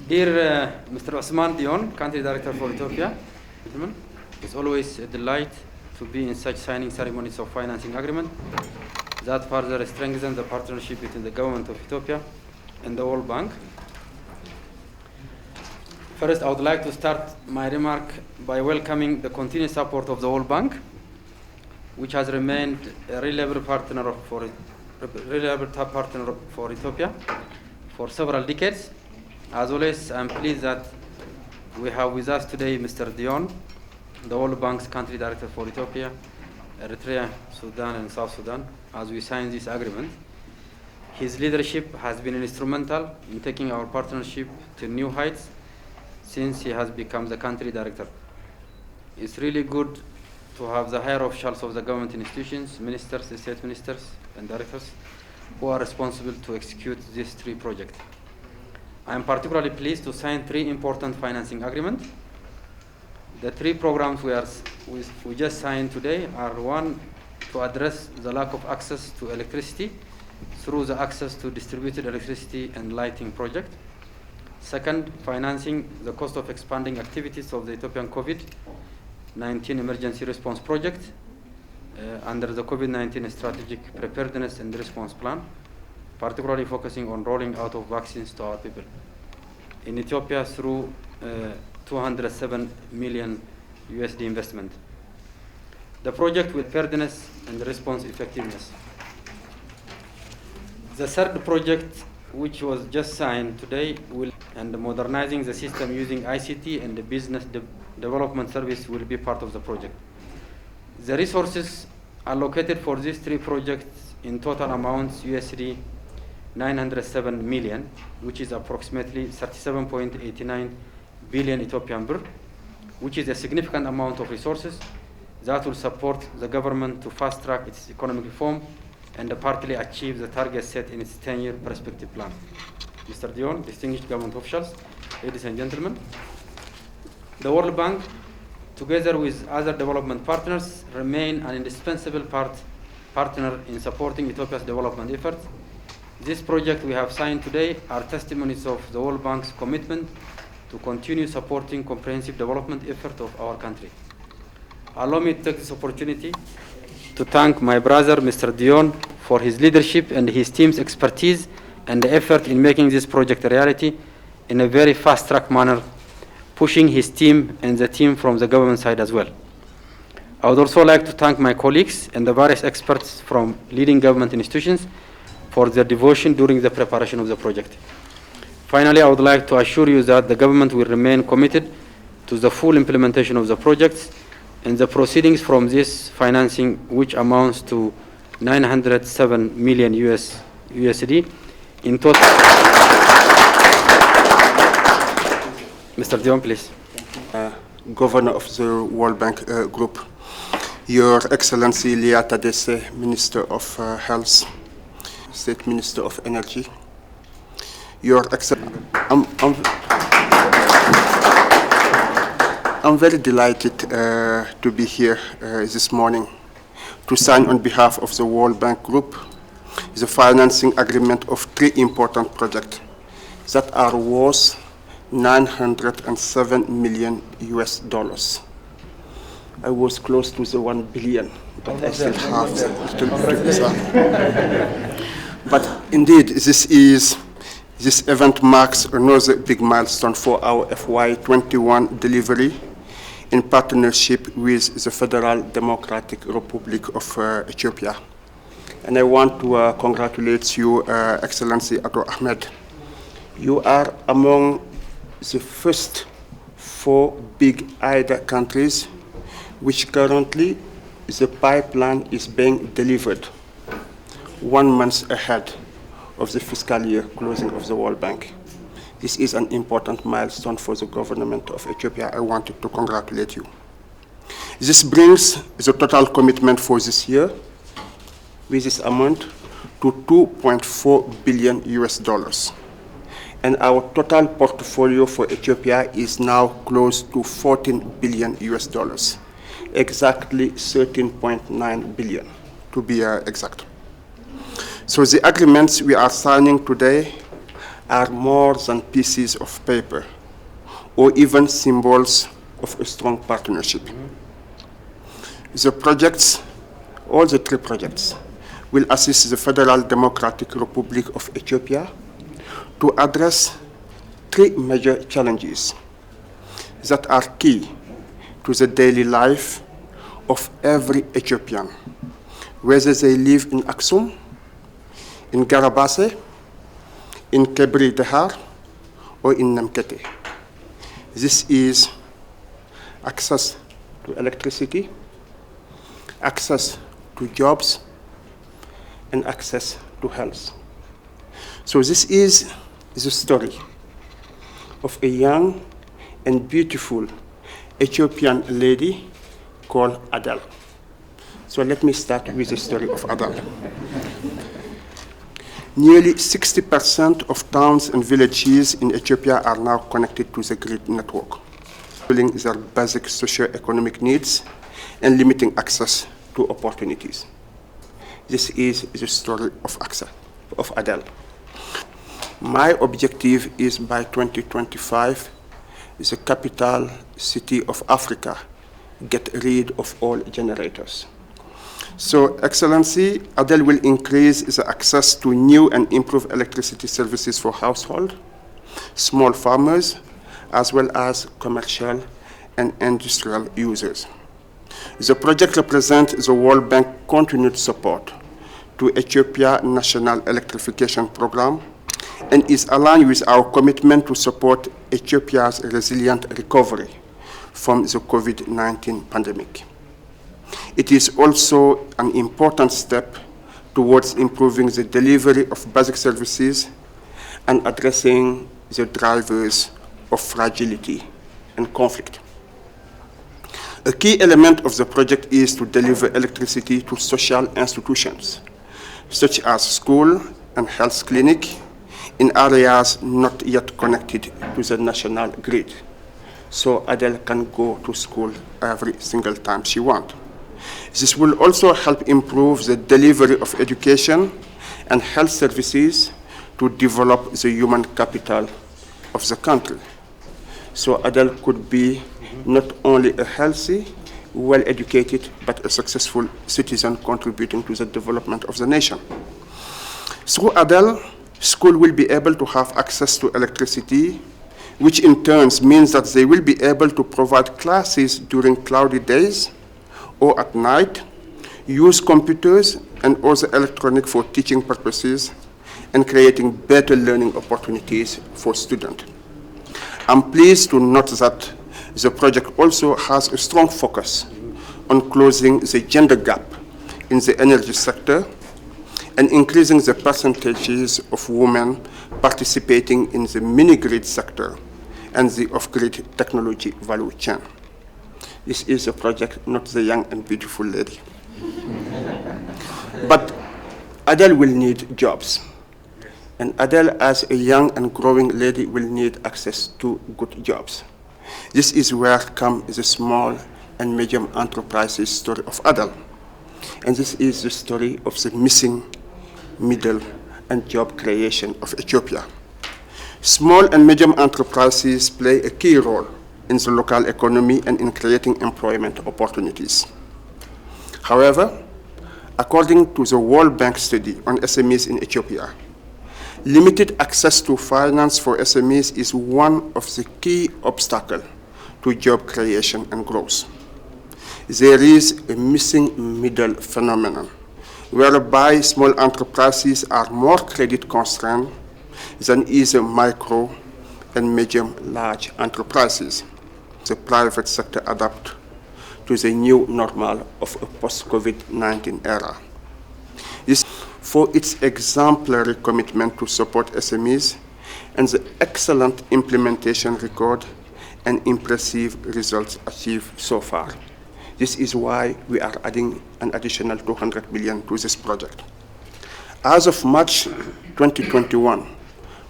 Dear Mr. Osman Dion, Country Director for Ethiopia, gentlemen, it's always a delight to be in such signing ceremonies of financing agreement that further strengthen the partnership between the government of Ethiopia and the World Bank. First, I would like to start my remark by welcoming the continued support of the World Bank, which has remained a reliable partner for Ethiopia for several decades. As always, I am pleased that we have with us today Mr. Dion, the World Bank's Country Director for Ethiopia, Eritrea, Sudan, and South Sudan, as we sign this agreement. His leadership has been instrumental in taking our partnership to new heights since he has become the Country Director. It's really good to have the higher officials of the government institutions, ministers, state ministers, and directors who are responsible to execute these three projects. I am particularly pleased to sign three important financing agreements. The three programs we just signed today are: one, to address the lack of access to electricity through the access to distributed electricity and lighting project. Second, financing the cost of expanding activities of the Ethiopian COVID-19 emergency response project under the COVID-19 strategic preparedness and response plan, particularly focusing on rolling out of vaccines to our people in Ethiopia through 207 million USD investment. The project with preparedness and response effectiveness. The third project, which was just signed today, and modernizing the system using ICT and the business development service will be part of the project. The resources allocated for these three projects in total amounts USD 907 million, which is approximately 37.89 billion Ethiopian birr, which is a significant amount of resources that will support the government to fast-track its economic reform and partly achieve the targets set in its 10-year perspective plan. Mr. Dion, distinguished government officials, ladies and gentlemen, the World Bank, together with other development partners, remain an indispensable partner in supporting Ethiopia's development efforts. This project we have signed today are testimonies of the World Bank's commitment to continue supporting comprehensive development effort of our country. Allow me to take this opportunity to thank my brother, Mr. Dion, for his leadership and his team's expertise and the effort in making this project a reality in a very fast-track manner, pushing his team and the team from the government side as well. I would also like to thank my colleagues and the various experts from leading government institutions for their devotion during the preparation of the project. Finally, I would like to assure you that the government will remain committed to the full implementation of the projects and the proceedings from this financing, which amounts to 907 million USD in total. Mr. Dion, please. Governor of the World Bank Group, Your Excellency Leah Tadesse, Minister of Health, State Minister of Energy, Your Excellency, I'm very delighted to be here this morning to sign on behalf of the World Bank Group the financing agreement of three important projects that are worth 907 million US dollars. I was close to the 1 billion, but I still have a little bit. But indeed, this event marks another big milestone for our FY21 delivery in partnership with the Federal Democratic Republic of Ethiopia. And I want to congratulate you, Excellency Ato Ahmed. You are among the first 4 big IDA countries which currently the pipeline is being delivered 1 month ahead of the fiscal year closing of the World Bank. This is an important milestone for the government of Ethiopia. I wanted to congratulate you. This brings the total commitment for this year with this amount to 2.4 billion US dollars. And our total portfolio for Ethiopia is now close to 14 billion US dollars, exactly 13.9 billion to be exact. So the agreements we are signing today are more than pieces of paper or even symbols of a strong partnership. The projects, all the three projects, will assist the Federal Democratic Republic of Ethiopia to address three major challenges that are key to the daily life of every Ethiopian, whether they live in Aksum, in Garabase, in Kebri Dahar, or in Namkete. This is access to electricity, access to jobs, and access to health. So this is the story of a young and beautiful Ethiopian lady called Adel. So let me start with the story of Adel. Nearly 60% of towns and villages in Ethiopia are now connected to the grid network, fulfilling their basic socio-economic needs and limiting access to opportunities. This is the story of Adel. My objective is by 2025, the capital city of Africa get rid of all generators. So, Excellency, Adel will increase the access to new and improved electricity services for households, small farmers, as well as commercial and industrial users. The project represents the World Bank continued support to Ethiopia National Electrification Program and is aligned with our commitment to support Ethiopia's resilient recovery from the COVID-19 pandemic. It is also an important step towards improving the delivery of basic services and addressing the drivers of fragility and conflict. A key element of the project is to deliver electricity to social institutions, such as school and health clinic, in areas not yet connected to the national grid, so Adel can go to school every single time she wants. This will also help improve the delivery of education and health services to develop the human capital of the country. So Adel could be not only a healthy, well-educated, but a successful citizen contributing to the development of the nation. Through Adel, school will be able to have access to electricity, which in turn means that they will be able to provide classes during cloudy days or at night, use computers and other electronic for teaching purposes, and creating better learning opportunities for students. I'm pleased to note that the project also has a strong focus on closing the gender gap in the energy sector and increasing the percentages of women participating in the mini-grid sector and the off-grid technology value chain. This is a project, not the young and beautiful lady. But Adel will need jobs. And Adel, as a young and growing lady, will need access to good jobs. This is where comes the small and medium enterprises story of Adel. And this is the story of the missing middle and job creation of Ethiopia. Small and medium enterprises play a key role in the local economy and in creating employment opportunities. However, according to the World Bank study on SMEs in Ethiopia, limited access to finance for SMEs is one of the key obstacles to job creation and growth. There is a missing middle phenomenon, whereby small enterprises are more credit constrained than either micro and medium large enterprises. The private sector adapt to the new normal of a post-COVID-19 era. This for its exemplary commitment to support SMEs and the excellent implementation record and impressive results achieved so far. This is why we are adding an additional 200 million to this project. As of March 2021,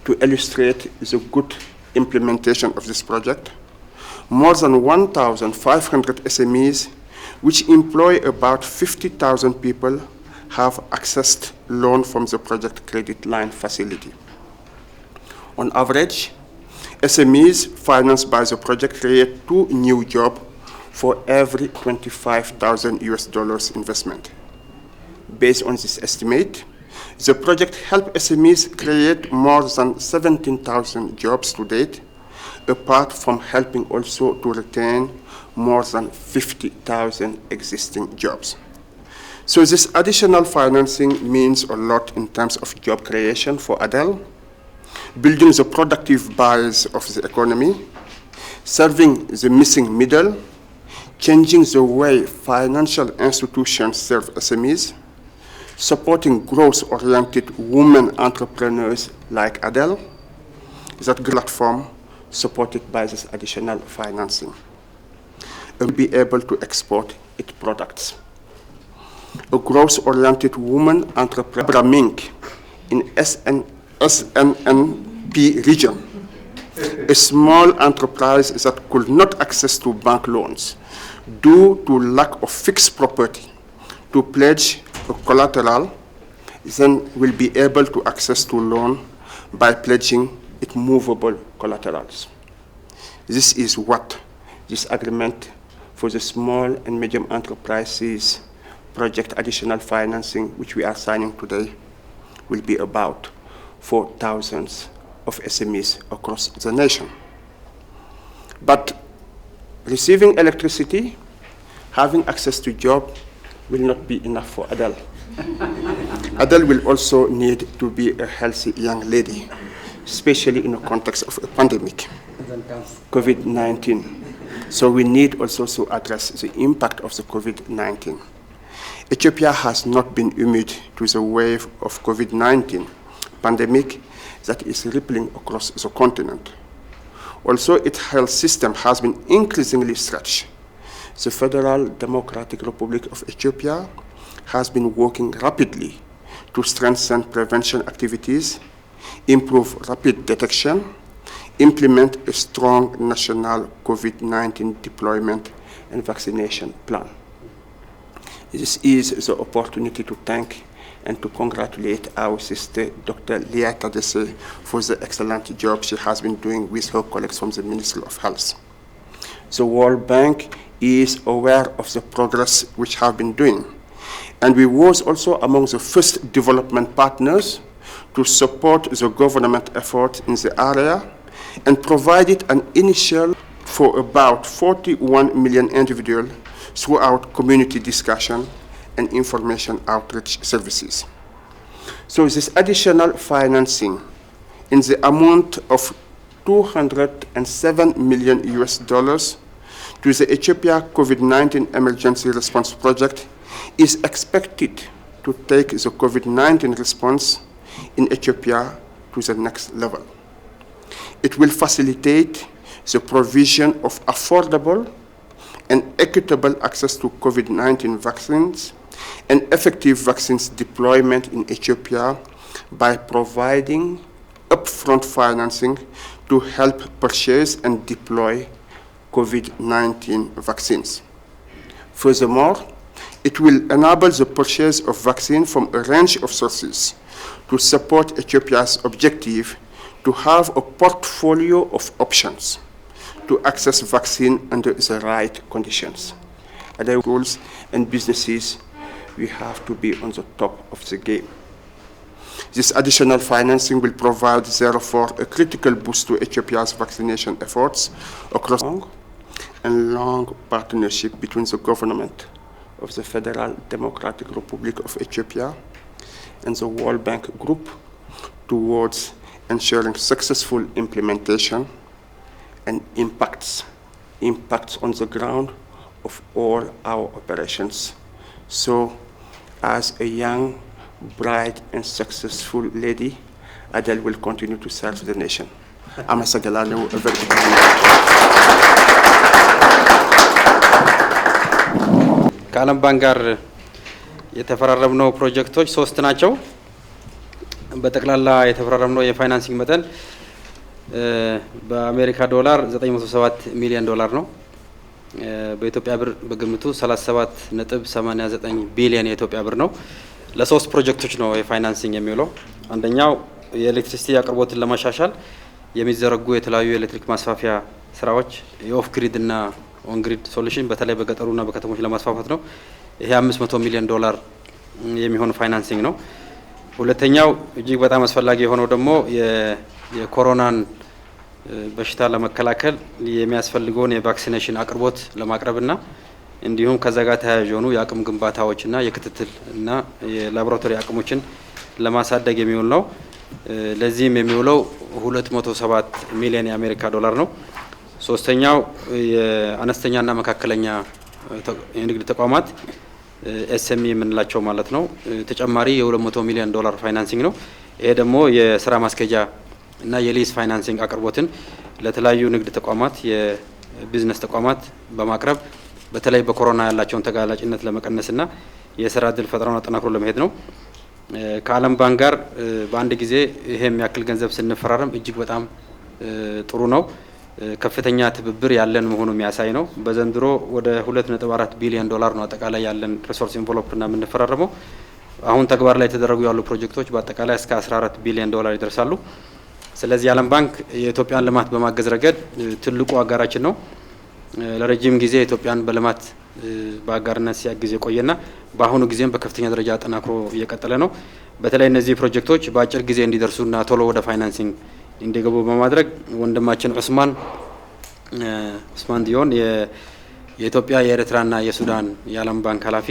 to illustrate the good implementation of this project, more than 1,500 SMEs, which employ about 50,000 people, have accessed loan from the project credit line facility. On average, SMEs financed by the project create 2 new jobs for every $25,000 investment. Based on this estimate, the project helped SMEs create more than 17,000 jobs to date, apart from helping also to retain more than 50,000 existing jobs. So this additional financing means a lot in terms of job creation for ADEL, building the productive base of the economy, serving the missing middle, changing the way financial institutions serve SMEs, supporting growth-oriented women entrepreneurs like ADEL, that platform supported by this additional financing, and be able to export its products. A growth-oriented woman entrepreneur Mink in SNNP region, a small enterprise that could not access to bank loans due to lack of fixed property to pledge a collateral, then will be able to access to loan by pledging its movable collaterals. This is what this agreement for the small and medium enterprises project additional financing, which we are signing today, will be about for thousands of SMEs across the nation. But receiving electricity, having access to job will not be enough for ADEL. ADEL will also need to be a healthy young lady, especially in the context of a pandemic, COVID-19. So we need also to address the impact of the COVID-19. Ethiopia has not been immune to the wave of COVID-19 pandemic that is rippling across the continent. Also, its health system has been increasingly stretched. The Federal Democratic Republic of Ethiopia has been working rapidly to strengthen prevention activities, improve rapid detection, implement a strong national COVID-19 deployment and vaccination plan. This is the opportunity to thank and to congratulate our sister, Dr. Leah Tadesse, for the excellent job she has been doing with her colleagues from the Ministry of Health. The World Bank is aware of the progress which have been doing, and we was also among the first development partners to support the government effort in the area and provided an initial for about 41 million individuals throughout community discussion and information outreach services. So this additional financing in the amount of $207 million to the Ethiopia COVID-19 Emergency Response Project is expected to take the COVID-19 response in Ethiopia to the next level. It will facilitate the provision of affordable and equitable access to COVID-19 vaccines and effective vaccines deployment in Ethiopia by providing upfront financing to help purchase and deploy COVID-19 vaccines. Furthermore, it will enable the purchase of vaccine from a range of sources to support Ethiopia's objective to have a portfolio of options to access vaccine under the right conditions. Other schools and businesses, we have to be on the top of the game. This additional financing will provide, therefore, a critical boost to Ethiopia's vaccination efforts across long partnership between the government of the Federal Democratic Republic of Ethiopia and the World Bank Group towards ensuring successful implementation and impacts on the ground of all our operations. So, as a young, bright, and successful lady, Adele will continue to serve the nation. Amasagalano, a very good ከዓለም ባንክ ጋር የተፈራረምነው ፕሮጀክቶች 3 ናቸው። በጠቅላላ የተፈራረምነው የፋይናንሲንግ መጠን በአሜሪካ ዶላር $907 ሚሊዮን ነው። በኢትዮጵያ ብር በግምቱ 37.89 ቢሊዮን የኢትዮጵያ ብር ነው። ለ3 ፕሮጀክቶች ነው የፋይናንሲንግ የሚውለው። አንደኛው የኤሌክትሪሲቲ አቅርቦትን ለማሻሻል የሚዘረጉ የተለያዩ ኤሌክትሪክ ማስፋፊያ ስራዎች የኦፍ ግሪድ እና ኦን ግሪድ ሶሉሽን በተለይ በገጠሩና በከተሞች ለማስፋፋት ነው። ይሄ $500 ሚሊዮን የሚሆን ፋይናንሲንግ ነው። ሁለተኛው እጅግ በጣም አስፈላጊ የሆነው ደግሞ የኮሮናን በሽታ ለመከላከል የሚያስፈልገውን የቫክሲኔሽን አቅርቦት ለማቅረብና እንዲሁም ከዛ ጋር ተያያዥ የሆኑ የአቅም ግንባታዎችና የክትትል እና የላቦራቶሪ አቅሞችን ለማሳደግ የሚውል ነው። ለዚህም የሚውለው $207 ሚሊዮን የአሜሪካ ዶላር ነው። ሶስተኛው የአነስተኛና መካከለኛ የንግድ ተቋማት ኤስኤምኢ የምንላቸው ማለት ነው ተጨማሪ $200 ሚሊዮን ፋይናንሲንግ ነው። ይሄ ደግሞ የስራ ማስኬጃ እና የሊዝ ፋይናንሲንግ አቅርቦትን ለተለያዩ ንግድ ተቋማት የቢዝነስ ተቋማት በማቅረብ በተለይ በኮሮና ያላቸውን ተጋላጭነት ለመቀነስና የስራ እድል ፈጠራውን አጠናክሮ ለመሄድ ነው። ከዓለም ባንክ ጋር በአንድ ጊዜ ይሄ የሚያክል ገንዘብ ስንፈራረም እጅግ በጣም ጥሩ ነው። ከፍተኛ ትብብር ያለን መሆኑ የሚያሳይ ነው። በዘንድሮ ወደ $2.4 ቢሊዮን ነው አጠቃላይ ያለን ሪሶርስ ኢንቨሎፕ እና የምንፈራረመው። አሁን ተግባር ላይ የተደረጉ ያሉ ፕሮጀክቶች በአጠቃላይ እስከ $14 ቢሊዮን ይደርሳሉ። ስለዚህ የዓለም ባንክ የኢትዮጵያን ልማት በማገዝ ረገድ ትልቁ አጋራችን ነው። ለረጅም ጊዜ ኢትዮጵያን በልማት በአጋርነት ሲያግዝ የቆየና በአሁኑ ጊዜም በከፍተኛ ደረጃ አጠናክሮ እየቀጠለ ነው። በተለይ እነዚህ ፕሮጀክቶች በአጭር ጊዜ እንዲደርሱና ቶሎ ወደ ፋይናንሲንግ እንዲገቡ በማድረግ ወንድማችን ዑስማን ዲዮን የኢትዮጵያ የኤርትራና የሱዳን የዓለም ባንክ ኃላፊ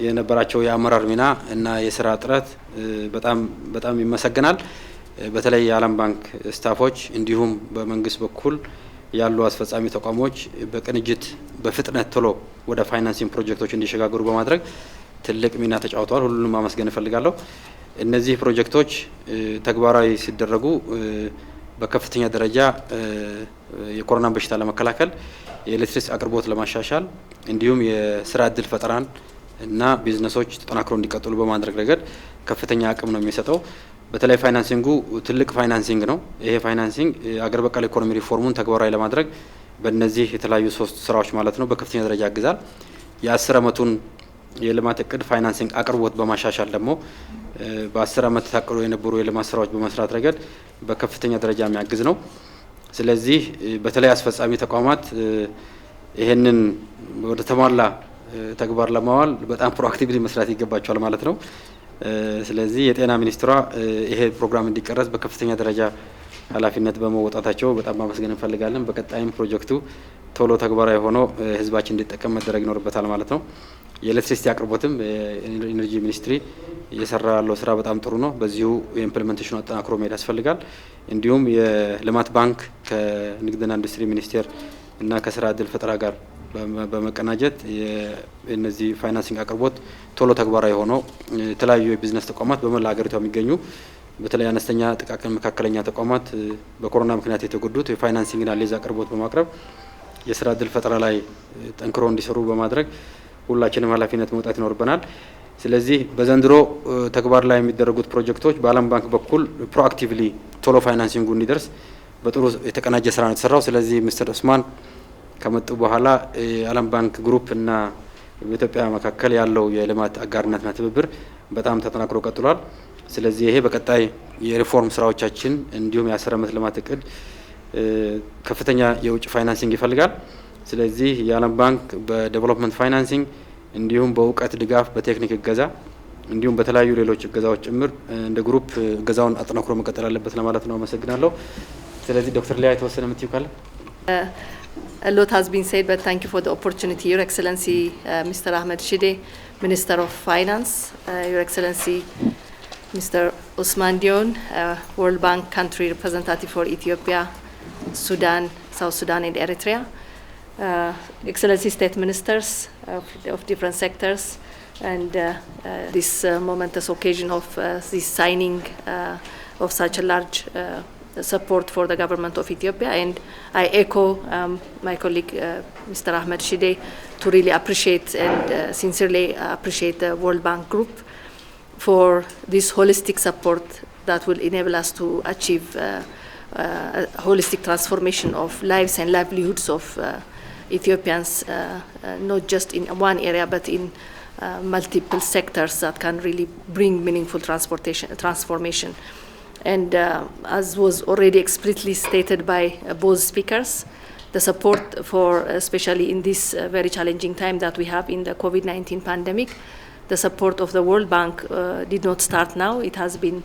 የነበራቸው የአመራር ሚና እና የስራ ጥረት በጣም ይመሰገናል። በተለይ የዓለም ባንክ ስታፎች እንዲሁም በመንግስት በኩል ያሉ አስፈጻሚ ተቋሞች በቅንጅት በፍጥነት ቶሎ ወደ ፋይናንሲንግ ፕሮጀክቶች እንዲሸጋገሩ በማድረግ ትልቅ ሚና ተጫውተዋል። ሁሉንም ማመስገን እፈልጋለሁ። እነዚህ ፕሮጀክቶች ተግባራዊ ሲደረጉ በከፍተኛ ደረጃ የኮሮና በሽታ ለመከላከል የኤሌክትሪክ አቅርቦት ለማሻሻል እንዲሁም የስራ እድል ፈጠራን እና ቢዝነሶች ተጠናክሮ እንዲቀጥሉ በማድረግ ረገድ ከፍተኛ አቅም ነው የሚሰጠው። በተለይ ፋይናንሲንጉ ትልቅ ፋይናንሲንግ ነው። ይሄ ፋይናንሲንግ አገር በቀል ኢኮኖሚ ሪፎርሙን ተግባራዊ ለማድረግ በእነዚህ የተለያዩ 3 ስራዎች ማለት ነው በከፍተኛ ደረጃ ያግዛል። የ10 አመቱን የልማት እቅድ ፋይናንሲንግ አቅርቦት በማሻሻል ደግሞ በ10 አመት ታቅዶ የነበሩ የልማት ስራዎች በመስራት ረገድ በከፍተኛ ደረጃ የሚያግዝ ነው። ስለዚህ በተለይ አስፈጻሚ ተቋማት ይሄንን ወደ ተሟላ ተግባር ለማዋል በጣም ፕሮአክቲቭሊ መስራት ይገባቸዋል ማለት ነው። ስለዚህ የጤና ሚኒስትሯ ይሄ ፕሮግራም እንዲቀረጽ በከፍተኛ ደረጃ ኃላፊነት በመወጣታቸው በጣም ማመስገን እንፈልጋለን። በቀጣይም ፕሮጀክቱ ቶሎ ተግባራዊ ሆኖ ህዝባችን እንዲጠቀም መደረግ ይኖርበታል ማለት ነው። የኤሌክትሪሲቲ አቅርቦትም የኢነርጂ ሚኒስትሪ እየሰራ ያለው ስራ በጣም ጥሩ ነው። በዚሁ የኢምፕሊሜንቴሽኑ አጠናክሮ መሄድ ያስፈልጋል። እንዲሁም የልማት ባንክ ከንግድና ኢንዱስትሪ ሚኒስቴር እና ከስራ እድል ፈጠራ ጋር በመቀናጀት የእነዚህ ፋይናንሲንግ አቅርቦት ቶሎ ተግባራዊ ሆኖ የተለያዩ የቢዝነስ ተቋማት በመላ ሀገሪቷ የሚገኙ በተለይ አነስተኛ ጥቃቅን መካከለኛ ተቋማት በኮሮና ምክንያት የተጎዱት የፋይናንሲንግና ሊዝ አቅርቦት በማቅረብ የስራ እድል ፈጠራ ላይ ጠንክሮ እንዲሰሩ በማድረግ ሁላችንም ኃላፊነት መውጣት ይኖርብናል። ስለዚህ በዘንድሮ ተግባር ላይ የሚደረጉት ፕሮጀክቶች በዓለም ባንክ በኩል ፕሮአክቲቭሊ ቶሎ ፋይናንሲንጉ እንዲደርስ በጥሩ የተቀናጀ ስራ ነው የተሰራው። ስለዚህ ሚስተር ዑስማን ከመጡ በኋላ የዓለም ባንክ ግሩፕ እና በኢትዮጵያ መካከል ያለው የልማት አጋርነትና ትብብር በጣም ተጠናክሮ ቀጥሏል። ስለዚህ ይሄ በቀጣይ የሪፎርም ስራዎቻችን እንዲሁም የ10 አመት ልማት እቅድ ከፍተኛ የውጭ ፋይናንሲንግ ይፈልጋል። ስለዚህ የዓለም ባንክ በዴቨሎፕመንት ፋይናንሲንግ እንዲሁም በእውቀት ድጋፍ በቴክኒክ እገዛ እንዲሁም በተለያዩ ሌሎች እገዛዎች ጭምር እንደ ግሩፕ እገዛውን አጠናክሮ መቀጠል አለበት ለማለት ነው። አመሰግናለሁ። ስለዚህ ዶክተር ሊያ የተወሰነ የምትይው ካለ? A lot has been said, but thank you for the opportunity. Your Excellency, Mr. Ahmed Shide, Minister of Finance, Your Excellency, Mr. Usman Dion, World Bank Country Representative for Ethiopia, Sudan, South Sudan and Eritrea, Excellency State Ministers of different sectors, and this momentous occasion of this signing of such a large support for the government of Ethiopia. And I echo my colleague Mr. Ahmed Shide to really appreciate and sincerely appreciate the World Bank Group for this holistic support that will enable us to achieve a holistic transformation of lives and livelihoods of Ethiopians, not just in one area but in multiple sectors that can really bring meaningful transformation. And as was already explicitly stated by both speakers, the support for, especially in this very challenging time that we have in the COVID-19 pandemic, the support of the World Bank did not start now. It has been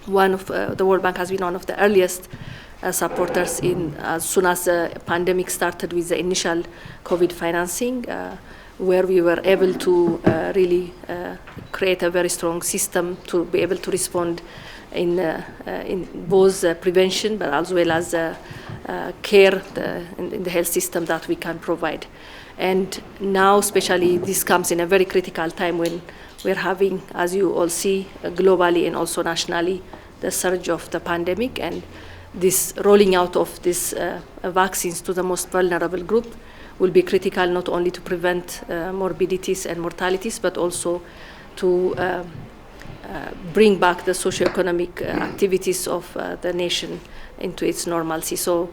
one of, the World Bank has been one of the earliest supporters in as soon as the pandemic started with the initial COVID financing, where we were able to really create a very strong system to be able to respond in both prevention but as well as care in the health system that we can provide. And now, especially, this comes in a very critical time when we're having, as you all see, globally and also nationally, the surge of the pandemic, and this rolling out of these vaccines to the most vulnerable group will be critical, not only to prevent morbidities and mortalities, but also to bring back the socio-economic activities of the nation into its normalcy. So,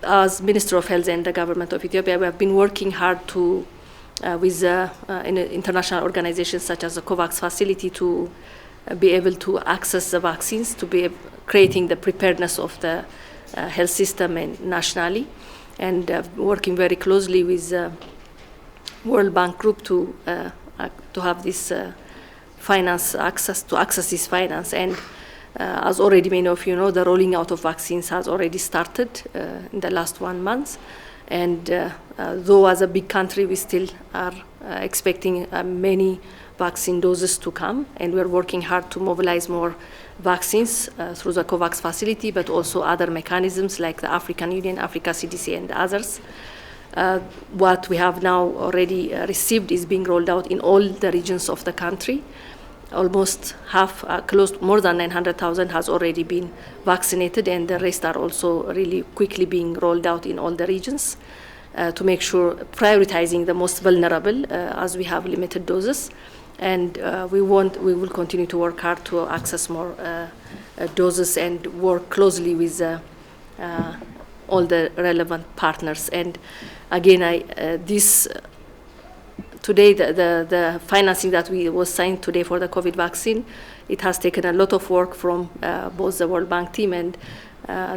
as Minister of Health and the Government of Ethiopia, we have been working hard to, with international organizations such as the COVAX facility, to be able to access the vaccines, to be creating the preparedness of the health system and nationally, and working very closely with the World Bank Group to have this finance access this finance. And as already many of you know, the rolling out of vaccines has already started in the last 1 month. And though as a big country, we still are expecting many vaccine doses to come, and we're working hard to mobilize more vaccines through the COVAX facility, but also other mechanisms like the African Union, Africa CDC, and others. What we have now already received is being rolled out in all the regions of the country. Almost half, close to more than 900,000 has already been vaccinated, and the rest are also really quickly being rolled out in all the regions to make sure prioritizing the most vulnerable as we have limited doses. And we will continue to work hard to access more doses and work closely with all the relevant partners. And again, today, the financing that was signed today for the COVID vaccine, it has taken a lot of work from both the World Bank team and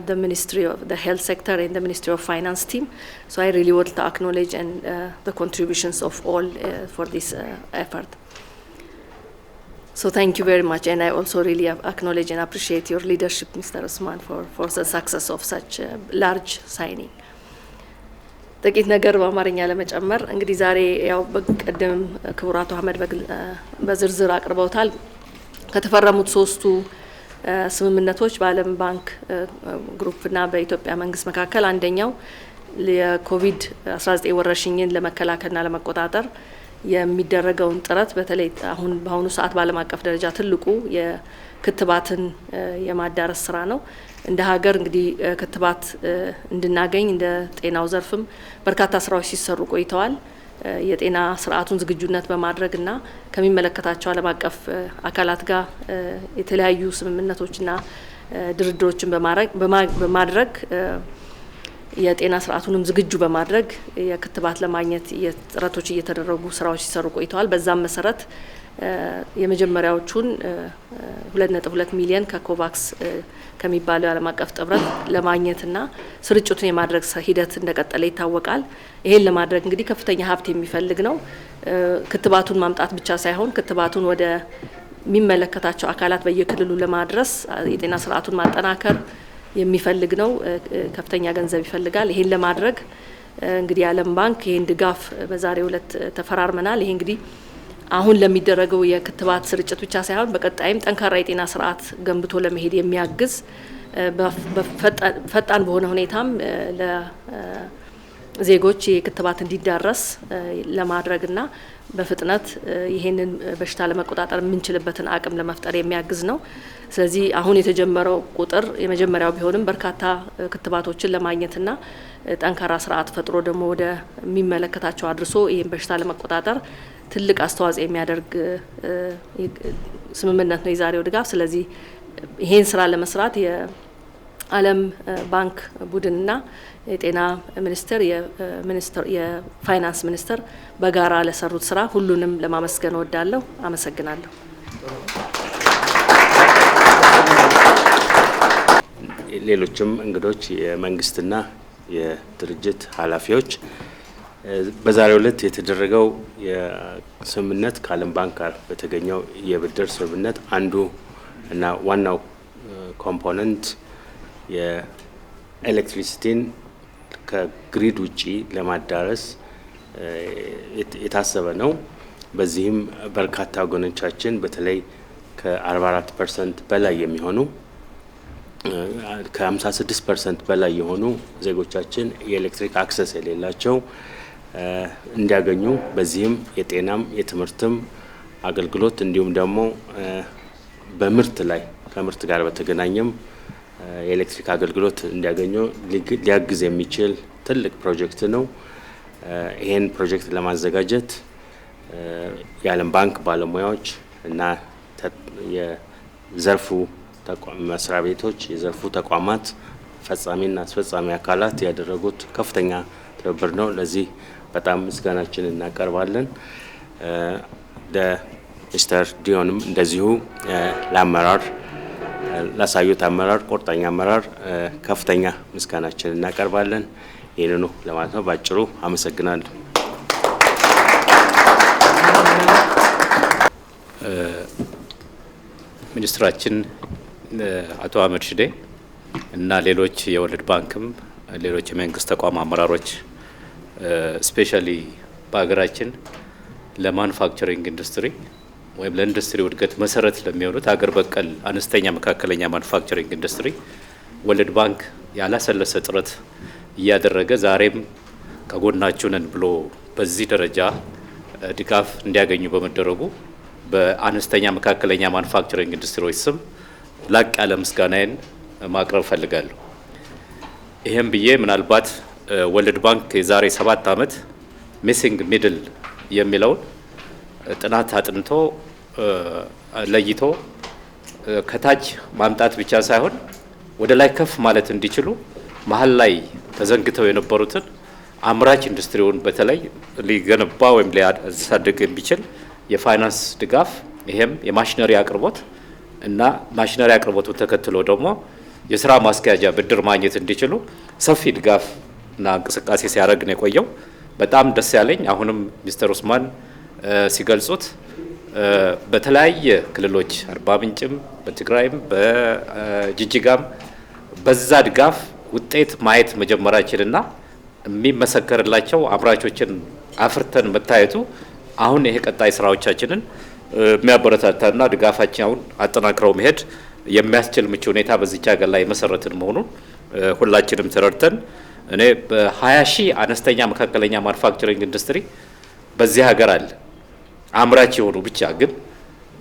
the Ministry of the Health Sector and the Ministry of Finance team. So I really want to acknowledge the contributions of all for this effort. So thank you very much, and I also really acknowledge and appreciate your leadership, Mr. Usman, for the success of such a large signing. ጥቂት ነገር በአማርኛ ለመጨመር እንግዲህ ዛሬ ያው በቀደም ክቡራቱ አህመድ በዝርዝር አቅርበውታል። ከተፈረሙት ሶስቱ ስምምነቶች በዓለም ባንክ ግሩፕና በኢትዮጵያ መንግስት መካከል አንደኛው የኮቪድ-19 ወረርሽኝን ለመከላከልና ለመቆጣጠር የሚደረገውን ጥረት በተለይ በአሁኑ ሰዓት በዓለም አቀፍ ደረጃ ትልቁ የክትባትን የማዳረስ ስራ ነው። እንደ ሀገር እንግዲህ ክትባት እንድናገኝ እንደ ጤናው ዘርፍም በርካታ ስራዎች ሲሰሩ ቆይተዋል። የጤና ስርዓቱን ዝግጁነት በማድረግና ከሚመለከታቸው ዓለም አቀፍ አካላት ጋር የተለያዩ ስምምነቶችና ድርድሮችን በማድረግ የጤና ስርዓቱንም ዝግጁ በማድረግ የክትባት ለማግኘት ጥረቶች እየተደረጉ ስራዎች ሲሰሩ ቆይተዋል። በዛም መሰረት የመጀመሪያዎቹን 2.2 ሚሊዮን ከኮቫክስ ከሚባለው ዓለም አቀፍ ጥብረት ለማግኘትና ስርጭቱን የማድረግ ሂደት እንደቀጠለ ይታወቃል። ይሄን ለማድረግ እንግዲህ ከፍተኛ ሀብት የሚፈልግ ነው። ክትባቱን ማምጣት ብቻ ሳይሆን ክትባቱን ወደ የሚመለከታቸው አካላት በየክልሉ ለማድረስ የጤና ስርዓቱን ማጠናከር የሚፈልግ ነው። ከፍተኛ ገንዘብ ይፈልጋል። ይሄን ለማድረግ እንግዲህ የዓለም ባንክ ይሄን ድጋፍ በዛሬው ዕለት ተፈራርመናል። ይሄ እንግዲህ አሁን ለሚደረገው የክትባት ስርጭት ብቻ ሳይሆን በቀጣይም ጠንካራ የጤና ስርዓት ገንብቶ ለመሄድ የሚያግዝ ፈጣን በሆነ ሁኔታም ለዜጎች የክትባት እንዲዳረስ ለማድረግና በፍጥነት ይሄንን በሽታ ለመቆጣጠር የምንችልበትን አቅም ለመፍጠር የሚያግዝ ነው። ስለዚህ አሁን የተጀመረው ቁጥር የመጀመሪያው ቢሆንም በርካታ ክትባቶችን ለማግኘትና ጠንካራ ስርዓት ፈጥሮ ደግሞ ወደ የሚመለከታቸው አድርሶ ይሄን በሽታ ለመቆጣጠር ትልቅ አስተዋጽኦ የሚያደርግ ስምምነት ነው የዛሬው ድጋፍ። ስለዚህ ይሄን ስራ ለመስራት የዓለም ባንክ ቡድንና የጤና ሚኒስቴር የፋይናንስ ሚኒስቴር በጋራ ለሰሩት ስራ ሁሉንም ለማመስገን እወዳለሁ። አመሰግናለሁ። ሌሎችም እንግዶች የመንግስትና የድርጅት ኃላፊዎች በዛሬው ዕለት የተደረገው የስምምነት ከዓለም ባንክ ጋር በተገኘው የብድር ስምምነት አንዱ እና ዋናው ኮምፖነንት የኤሌክትሪሲቲን ከግሪድ ውጪ ለማዳረስ የታሰበ ነው። በዚህም በርካታ ወገኖቻችን በተለይ ከ44% በላይ የሚሆኑ ከ56% በላይ የሆኑ ዜጎቻችን የኤሌክትሪክ አክሰስ የሌላቸው እንዲያገኙ በዚህም የጤናም የትምህርትም አገልግሎት እንዲሁም ደግሞ በምርት ላይ ከምርት ጋር በተገናኘም የኤሌክትሪክ አገልግሎት እንዲያገኙ ሊያግዝ የሚችል ትልቅ ፕሮጀክት ነው። ይሄን ፕሮጀክት ለማዘጋጀት የዓለም ባንክ ባለሙያዎች እና የዘርፉ መስሪያ ቤቶች የዘርፉ ተቋማት ፈጻሚና አስፈጻሚ አካላት ያደረጉት ከፍተኛ ትብብር ነው። ለዚህ በጣም ምስጋናችንን እናቀርባለን። ለሚስተር ዲዮንም እንደዚሁ ለአመራር ላሳዩት አመራር ቁርጠኛ አመራር ከፍተኛ ምስጋናችንን እናቀርባለን። ይህንኑ ለማለት ነው። ባጭሩ አመሰግናለሁ። ሚኒስትራችን አቶ አህመድ ሽዴ እና ሌሎች የወርልድ ባንክም ሌሎች የመንግስት ተቋም አመራሮች ስፔሻሊ በሀገራችን ለማኑፋክቸሪንግ ኢንዱስትሪ ወይም ለኢንዱስትሪ እድገት መሰረት ለሚሆኑት ሀገር በቀል አነስተኛ መካከለኛ ማኑፋክቸሪንግ ኢንዱስትሪ ወርልድ ባንክ ያላሰለሰ ጥረት እያደረገ ዛሬም ከጎናችሁ ነን ብሎ በዚህ ደረጃ ድጋፍ እንዲያገኙ በመደረጉ በአነስተኛ መካከለኛ ማኑፋክቸሪንግ ኢንዱስትሪዎች ስም ላቅ ያለ ምስጋናዬን ማቅረብ ፈልጋለሁ። ይሄም ብዬ ምናልባት ወርልድ ባንክ የዛሬ 7 ዓመት ሚሲንግ ሚድል የሚለውን ጥናት አጥንቶ ለይቶ ከታች ማምጣት ብቻ ሳይሆን ወደ ላይ ከፍ ማለት እንዲችሉ መሀል ላይ ተዘንግተው የነበሩትን አምራች ኢንዱስትሪውን በተለይ ሊገነባ ወይም ሊያሳድግ የሚችል የፋይናንስ ድጋፍ ይሄም የማሽነሪ አቅርቦት እና ማሽነሪ አቅርቦቱን ተከትሎ ደግሞ የስራ ማስኪያጃ ብድር ማግኘት እንዲችሉ ሰፊ ድጋፍ እና እንቅስቃሴ ሲያደርግ ነው የቆየው። በጣም ደስ ያለኝ አሁንም ሚስተር ኡስማን ሲገልጹት በተለያየ ክልሎች አርባ ምንጭም በትግራይም በጅጅጋም በዛ ድጋፍ ውጤት ማየት መጀመራችንና የሚመሰከርላቸው አምራቾችን አፍርተን መታየቱ አሁን ይሄ ቀጣይ ስራዎቻችንን የሚያበረታታና ድጋፋቸውን አጠናክረው መሄድ የሚያስችል ምቹ ሁኔታ በዚህች ሀገር ላይ መሰረትን መሆኑን ሁላችንም ተረድተን እኔ በ20 ሺህ አነስተኛ መካከለኛ ማኑፋክቸሪንግ ኢንዱስትሪ በዚህ ሀገር አለ አምራች የሆኑ ብቻ ግን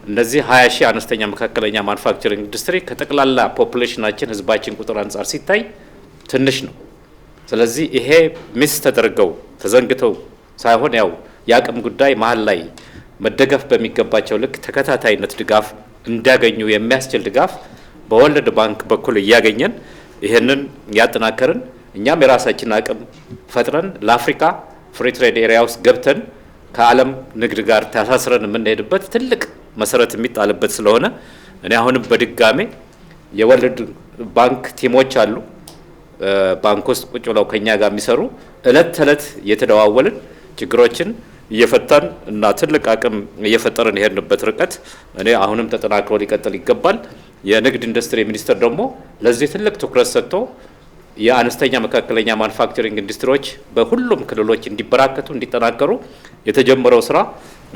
እነዚህ 20 ሺህ አነስተኛ መካከለኛ ማኑፋክቸሪንግ ኢንዱስትሪ ከጠቅላላ ፖፑሌሽናችን ህዝባችን ቁጥር አንፃር ሲታይ ትንሽ ነው። ስለዚህ ይሄ ሚስ ተደርገው ተዘንግተው ሳይሆን ያው ያቅም ጉዳይ መሀል ላይ መደገፍ በሚገባቸው ልክ ተከታታይነት ድጋፍ እንዲያገኙ የሚያስችል ድጋፍ በወርልድ ባንክ በኩል እያገኘን ይሄንን ያጠናከርን እኛም የራሳችን አቅም ፈጥረን ለአፍሪካ ፍሪ ትሬድ ኤሪያ ውስጥ ገብተን ከዓለም ንግድ ጋር ተሳስረን የምንሄድበት ትልቅ መሰረት የሚጣልበት ስለሆነ እኔ አሁንም በድጋሜ የወርልድ ባንክ ቲሞች አሉ ባንክ ውስጥ ቁጭ ብለው ከኛ ጋር የሚሰሩ እለት ተለት እየተደዋወልን ችግሮችን እየፈታን እና ትልቅ አቅም እየፈጠርን ይሄድንበት ርቀት እኔ አሁንም ተጠናክሮ ሊቀጥል ይገባል። የንግድ ኢንዱስትሪ ሚኒስቴር ደግሞ ለዚህ ትልቅ ትኩረት ሰጥቶ የአነስተኛ መካከለኛ ማኑፋክቸሪንግ ኢንዱስትሪዎች በሁሉም ክልሎች እንዲበራከቱ እንዲጠናከሩ የተጀመረው ስራ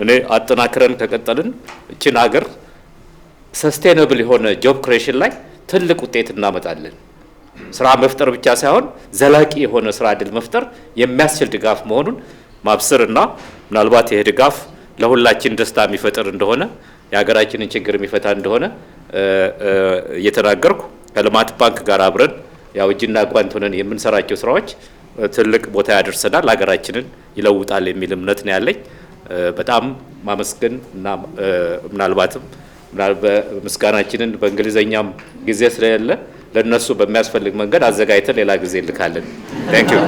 እኔ አጠናክረን ከቀጠልን እቺን ሀገር ሰስቴናብል የሆነ ጆብ ክሬሽን ላይ ትልቅ ውጤት እናመጣለን። ስራ መፍጠር ብቻ ሳይሆን ዘላቂ የሆነ ስራ እድል መፍጠር የሚያስችል ድጋፍ መሆኑን ማብሰርና ምናልባት ይሄ ድጋፍ ለሁላችን ደስታ የሚፈጥር እንደሆነ የሀገራችንን ችግር የሚፈታ እንደሆነ እየተናገርኩ ከልማት ባንክ ጋር አብረን ያው እጅና ጓንት ሆነን የምንሰራቸው ስራዎች ትልቅ ቦታ ያደርሰናል፣ ሀገራችንን ይለውጣል የሚል እምነት ነው ያለኝ። በጣም ማመስገን እና ምናልባትም ምስጋናችንን በእንግሊዘኛም ጊዜ ስለሌለ ለነሱ በሚያስፈልግ መንገድ አዘጋጅተን ሌላ ጊዜ ልካለን። ታንክ ዩ።